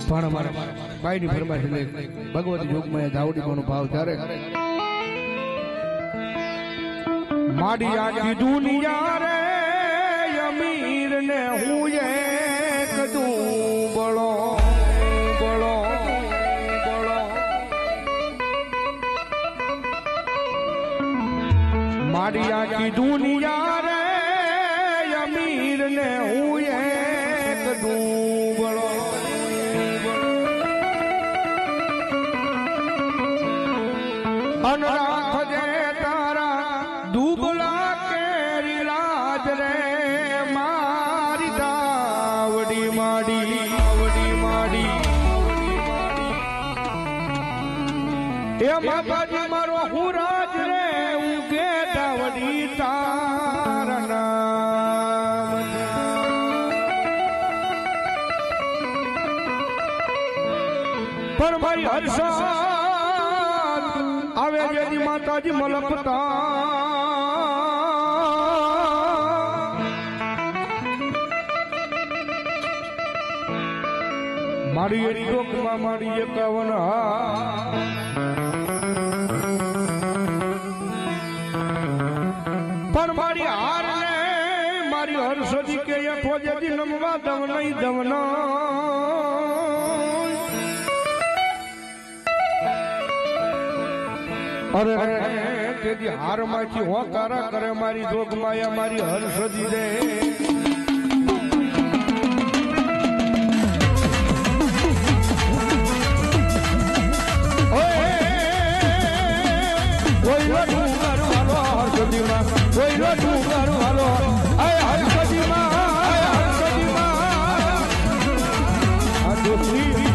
પણ અમારા બાઈની ફરમાઈશ એટલે ભગવતી યુગમાં ધાવડીનો ભાવ ત્યારે માડી આખી દુનિયા રે અમીર ને હું એક ડૂબળો બળો બળો માડી આખી દુનિયા રે અમીર ને હું એક ડૂબળો અનરાખ જે તારા દુબળા કેરી લાજ રે મારી દાવડી માડી એ માતાજી મારો હું રાજ રે ઉગે દાવડી તારા નામ પર મારી હર્ષા આવે જેની માતાજી મલકતા મારી એક ડોકમાં મારી 51 પણ મારી હાર ને મારી હર્ષદી કે ફોજેથી નમવા દવ નહીં દવના અરે તેથી હાર માંથી હોકારા કરે મારી જોગ માયા મારી હર્ષદી રે કોઈનો ડુંગર વાલો હર્ષદીમાં કોઈનો ડુંગર વાલો હર્ષદીમાં આ દોસ્તી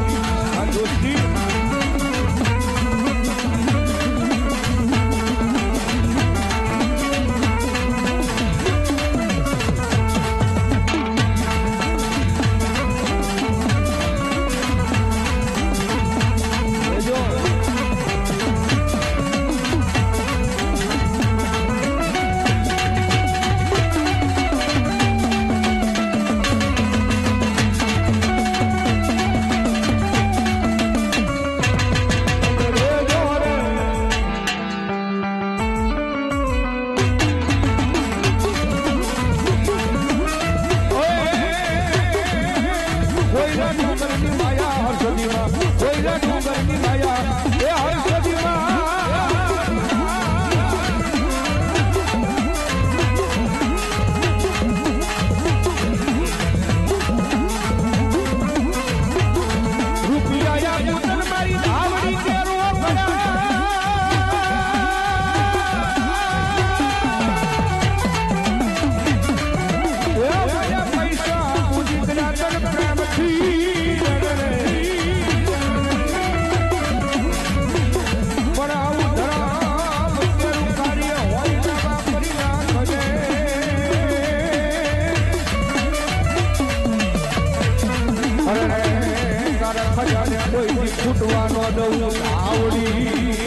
છૂટવાનો દઉં આવડી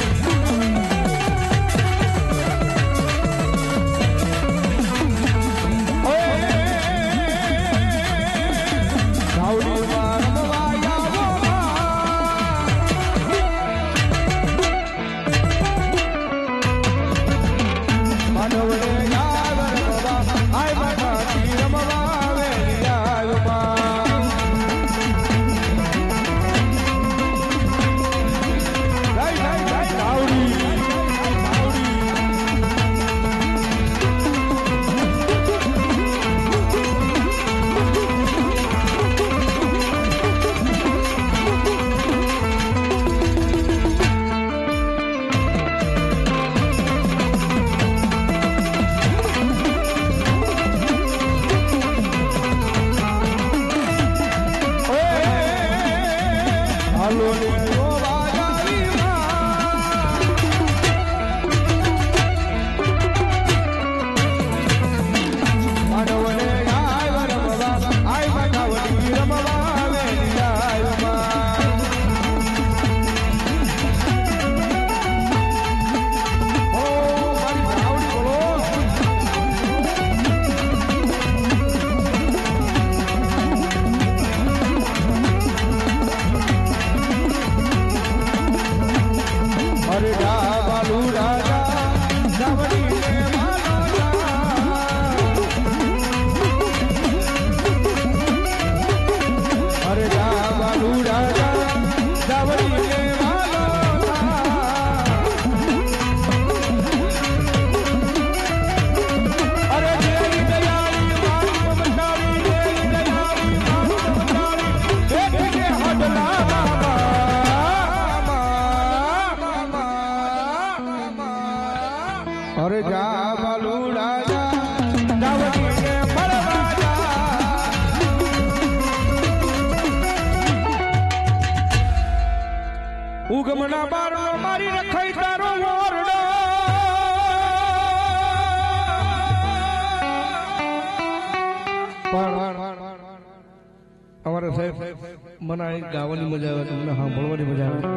ઉગમના બારનો મારી રખાઈ તારો ઓરડો અમારા સાહેબ મને અહીં ગાવાની મજા આવે તમને સાંભળવાની મજા આવે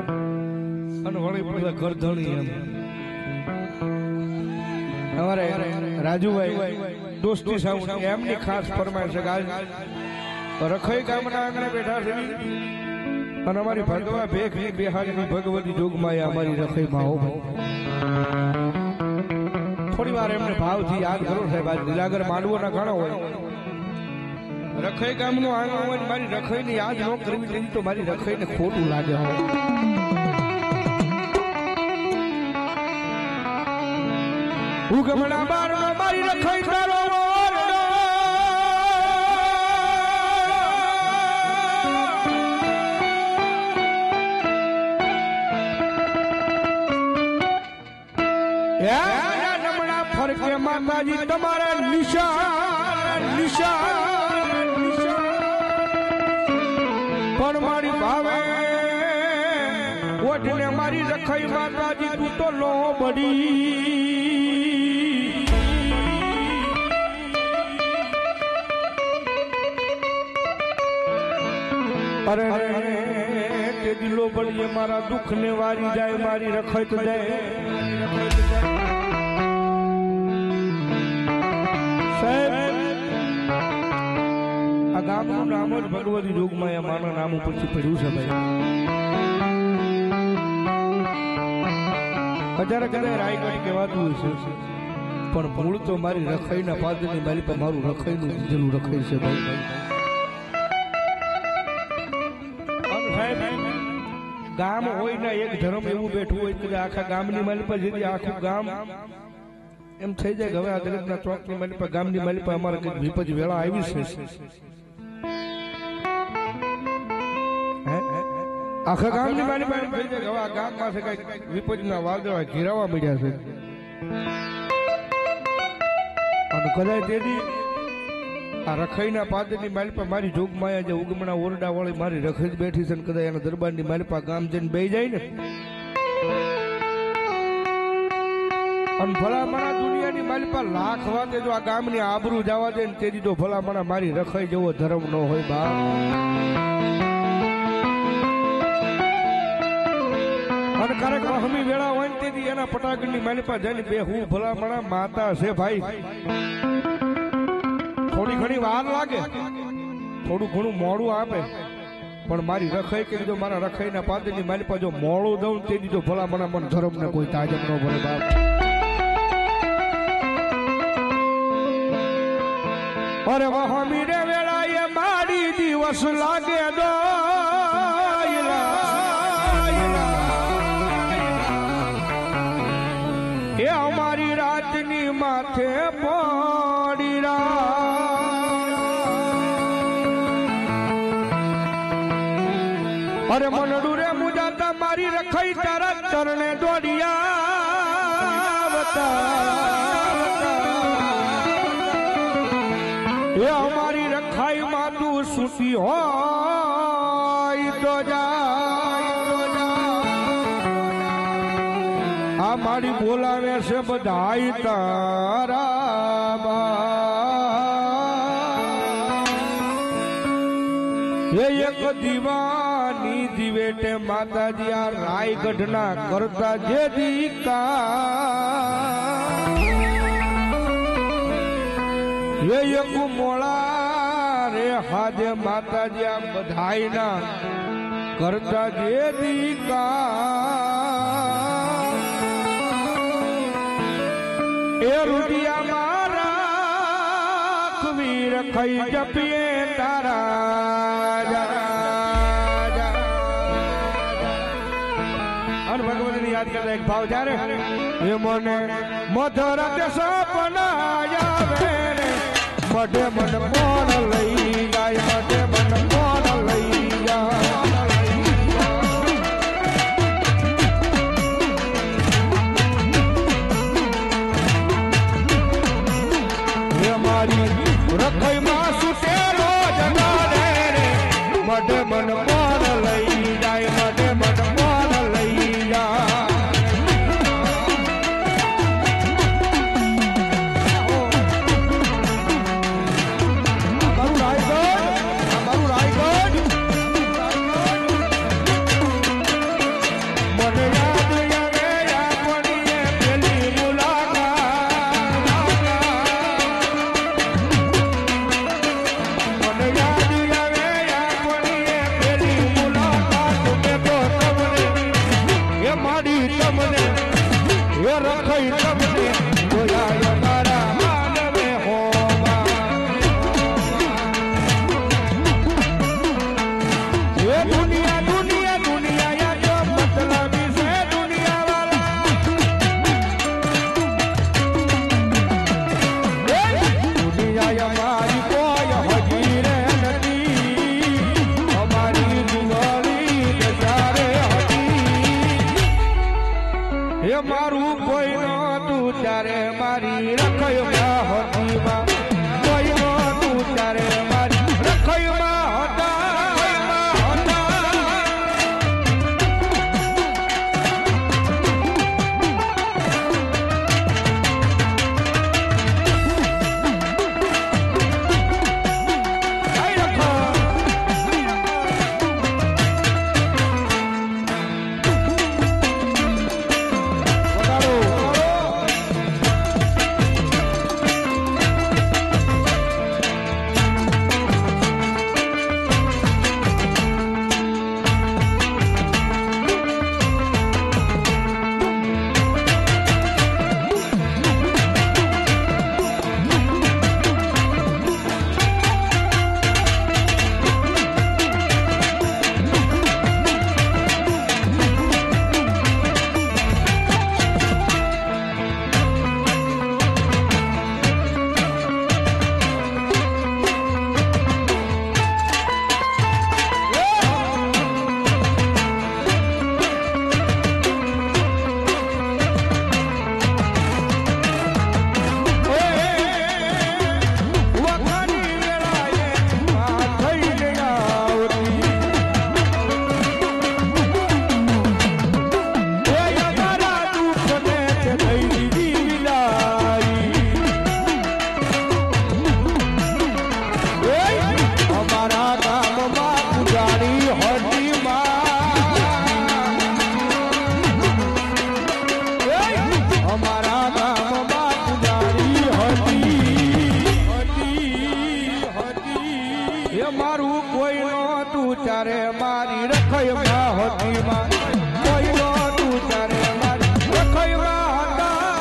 અને વળી બધા ઘર ધણી એમ અમારે રાજુભાઈ દોસ્તી સાઉન્ડ એમની ખાસ ફરમાઈશ છે આજ રખાઈ ગામના આંગણે બેઠા છે અને અમારી ભગવા ભેખની બેહાડની ભગવતી જોગમાયા અમારી રખાઈ માં હો થોડી વાર એમને ભાવથી યાદ કરો સાહેબ આજ લીલાગર માંડવો ના ઘણો હોય રખાઈ ગામનું આંગણ હોય મારી રખાઈને યાદ ન કરવી જોઈએ તો મારી રખાઈને ખોટું લાગે હોય ઉગમણા બારનો મારી રખાઈ તારો ઓરડો નમણા ફરકે માતાજી તમારા નિશાન પણ મારી ભાવે ઓઠને મારી રખાઈ માતાજી તું તો લો બડી અરે તે દિલો બળીએ મારા દુઃખ ને વારી જાય મારી રખાઈ તો જાય આ ગામનું નામ જ ભગવતી જોગમાયા માના નામ ઉપરથી પડ્યું છે ભાઈ હજારે કદાચ રાયગઢ કહેવાતું હોય છે પણ મૂળ તો મારી રખાઈના પાદરની મારી પર મારું રખાઈનું દીધેલું રખાઈ છે ભાઈ ગામ હોય ને એક ધર્મ એવું બેઠું હોય કે આખા ગામની માલી પર જેથી આખું ગામ એમ થઈ જાય કે હવે આ દરેકના ચોકની માલી પર ગામની માલી પર અમારે કઈક વિપજ વેળા આવી છે આખા ગામની માલી પર થઈ જાય કે હવે આ ગામ પાસે કઈક વિપજના વાદળા ઘેરાવા મળ્યા છે અને કદાચ તેથી આ રખાઈના પાદરની માલી પર મારી જોગમાયા જે ઉગમણા ઓરડા વાળી મારી રખાઈ બેઠી છે કદાચ એના દરબારની માલી પર ગામ જઈને બેહી જાય ને અને ભલામણા દુનિયાની માલી પર લાખ વાતે જો આ ગામની આબરૂ જવા દે ને તેથી તો ભલામણા મારી રખાઈ જેવો ધર્મ ન હોય બા અને ક્યારેક હમી વેળા હોય ને તેથી એના પટાકડની માલી પર જઈને બે હું ભલામણા માતા છે ભાઈ થોડી ઘણી વાર લાગે થોડું ઘણું મોડું આપે પણ મારી રખાઈ કે જો મારા રખાઈના પાદરની મારી પાસે જો મોડું દઉં તે દીધો ભલા મને મન ધર્મ ને કોઈ તાજબ ન ભરે બાપ અરે વહમી રે વેળા એ મારી દિવસ લાગે દો એ અમારી રાતની માથે પડી અરે મનડું રે મુજાતા મારી રખાઈ તારા ચરણે દોડિયા એ અમારી રખાઈ માં તું સુતી હોય તો આ મારી બોલાવે છે બધાઈ તારા એક દીવાની દિવેટે માતાજી આ રાયગઢ ના કરતા જે દીકા એક મોળા રે હાજે માતાજી આ બધાઈ ના કરતા જે દીકા એ રૂડિયા મારા કવીર ખાઈ જપીએ તારા ભગવતી યાદ કરતા એક ભાવ જ્યારે એ મને મધરાતે સપના આવે રે મઢે મન મોન લઈ જાય મઢે મન મોન લઈ જાય મારી રખાઈ માં સુટેલો જગાડે રે મઢે મન મોન લઈ જાય મઢે મન મોન લઈ પૂજારી હોતી અમારા ગામમાં પૂજારી હતી એ મારું કોઈ નહોતું ત્યારે મારી રખઈમાં હતી કોઈ નહોતું ત્યારે મારી રખઈમાં હતા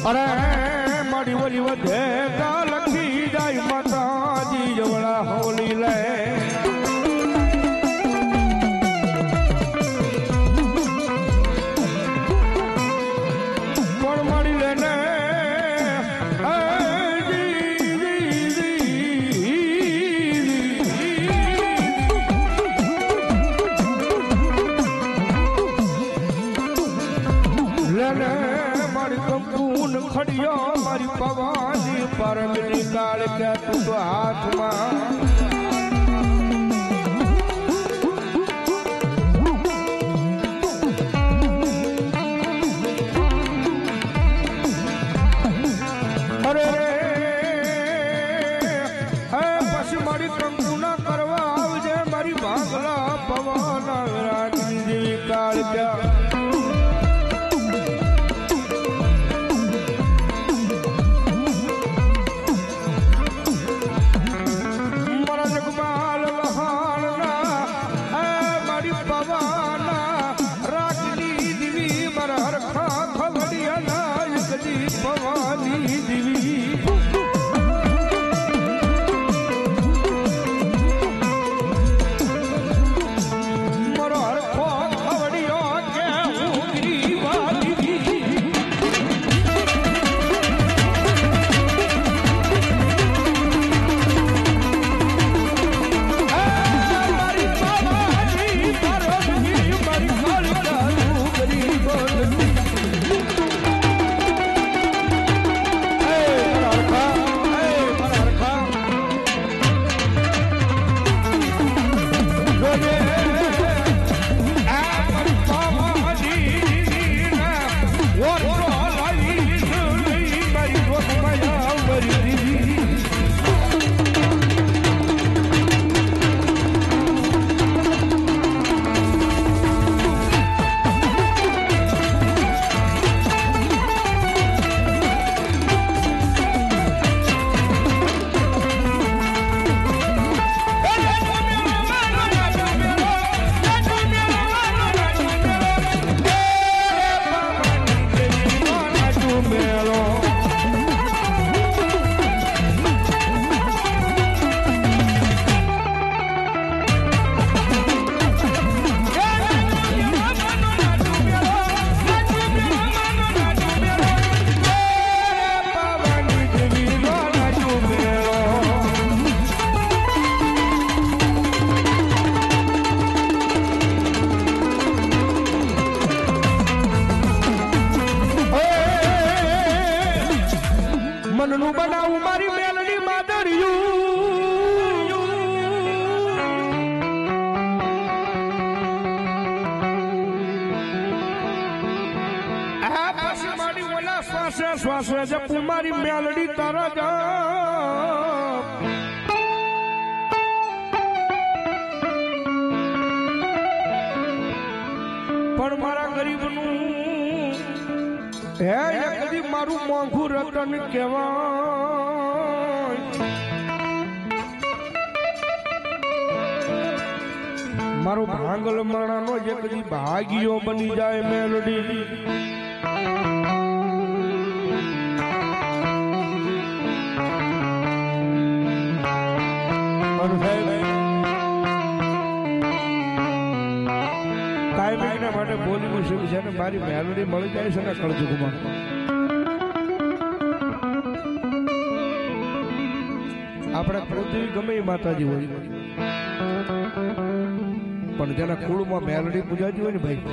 અરે મારી વલી વધે લખી જાય માતાજી જવડા હોલી લે પણ મળી લે ને ખડિયો મારી પવાની પરમ નિકાળ કે તું તો હાથમાં અરે હે પછી મારી કંકુ ના કરવા આવજે મારી ભાગલા પવન રાજની જેવી કાળ ક્યાં શ્વાસે જપું મારી મેલડી તારા જા પણ મારા ગરીબનું હે કદી મારું મોંઘું રતન કહેવાય મારો ભાંગલ માણાનો જે કદી ભાગ્યો બની જાય મેલડી માટે બોલી મુશ્કેલ છે ને મારી મેલડી મળી જાય છે ને કળજુગમાં આપણે પૃથ્વી ગમે માતાજી હોય પણ જેના કુળમાં મેલડી પૂજાતી હોય ને ભાઈ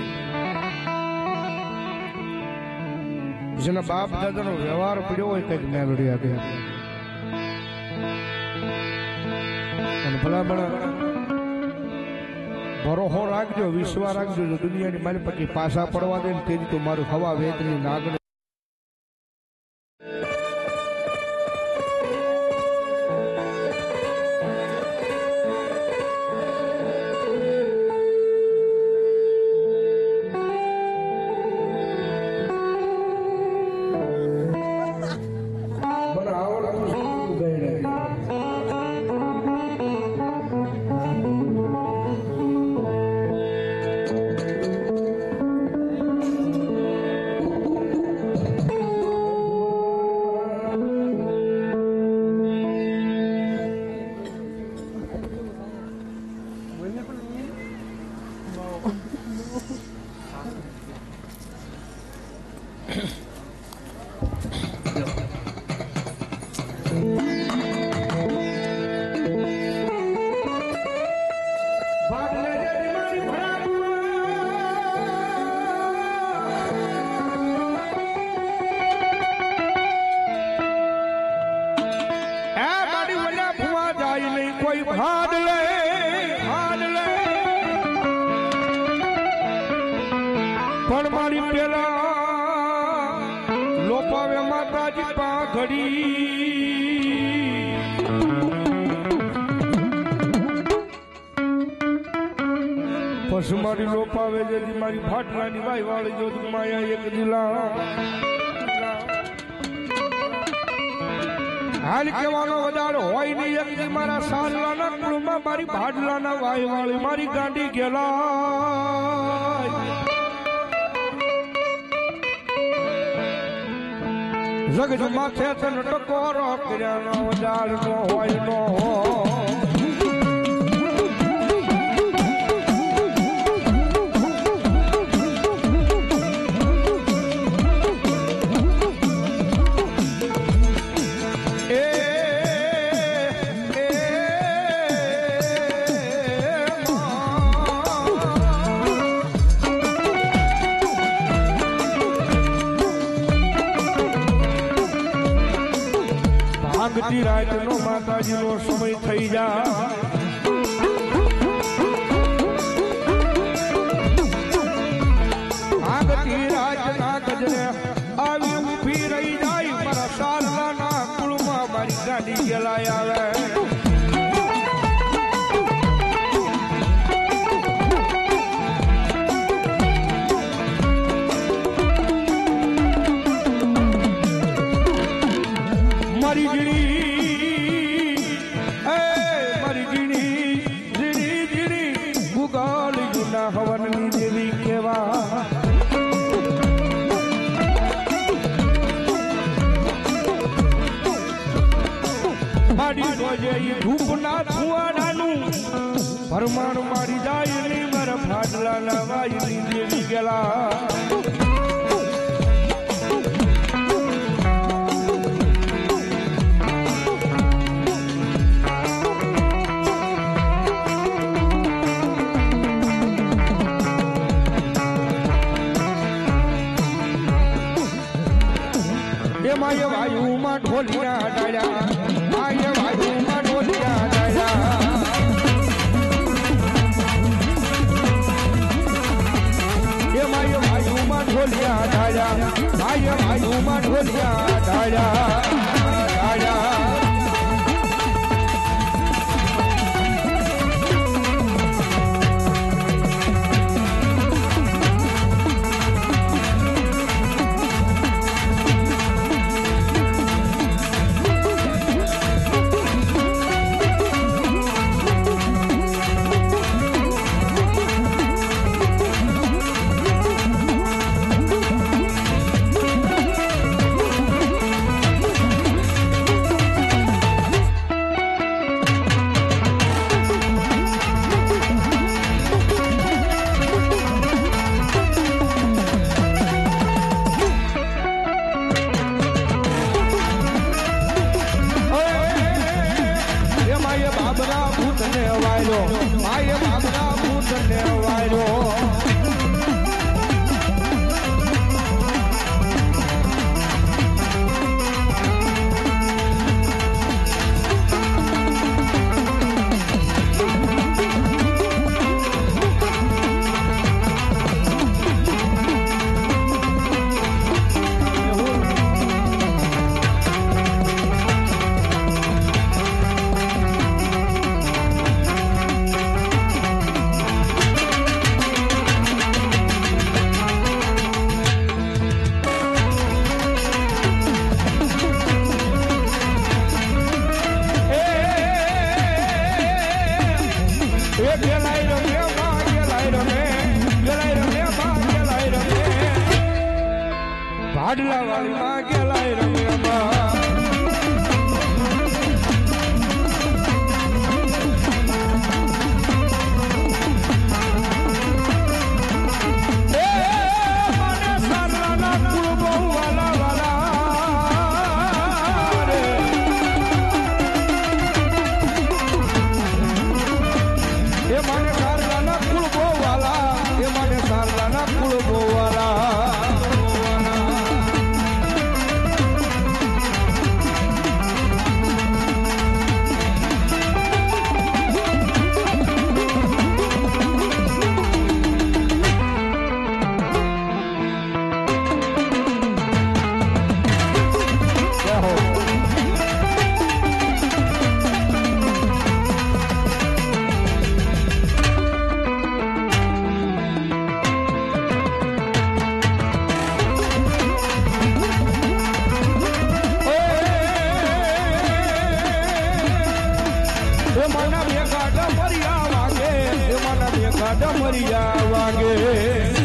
જેના બાપ દાદાનો વ્યવહાર પડ્યો હોય કઈક મેલડી આપે અને ભલામણ ભરોહો રાખજો વિશ્વાસ રાખજો જો દુનિયાની મારી પછી પાછા પડવા દે ને તેથી તો મારું હવા વેતની નાગણી પણ મારી પેલા લોપાવે માતાજી પાઘડી પછી મારી લોપાવે જેથી મારી ફાટલાની વાય વાળી જો માયા એક દિલા હાલ કેવાનો વધારો હોય નહીં એક મારા સારલાના કુળમાં મારી ભાડલાના વાય વાળી મારી ગાંડી ગેલા જગજ માથે તન ટકોરો કર્યાનો વધાર નો હોય નો આગતી રાતનો માતાજીનો સમય થઈ જાય આગતી રાતના ગજરે આવી ઊભી રહી જાય મારા સારલાના કુળમાં મારી ગાડી ગેલાય આવે મારી જીણી ગુગાલ જુના હવનની દેવી કેવા મારી રોજે ધૂપના ધુવાડાનું પરમાણ મારી જાય નહીં મારા ફાટલાના વાયની દેવી ગેલા માય વાયુમાં ઢોલિયા ડાળ્યા માય વાયુમાં ઢોલિયા ડાળ્યા એ માય વાયુમાં ઢોલિયા ડાળ્યા માય વાયુમાં ઢોલિયા ઢાળ્યા ઢાળ્યા માય બાબરા ભૂતને વાયરો ભાડલા વાળીમાં ગેલાય રમ્યામાં મને સારલાના કુળ બહુ વાલા વાલા રે એ મને સારલાના કુળ બહુ વાલા એ મને સારલાના કુળ બહુ વાલા ડમરિયા વાગે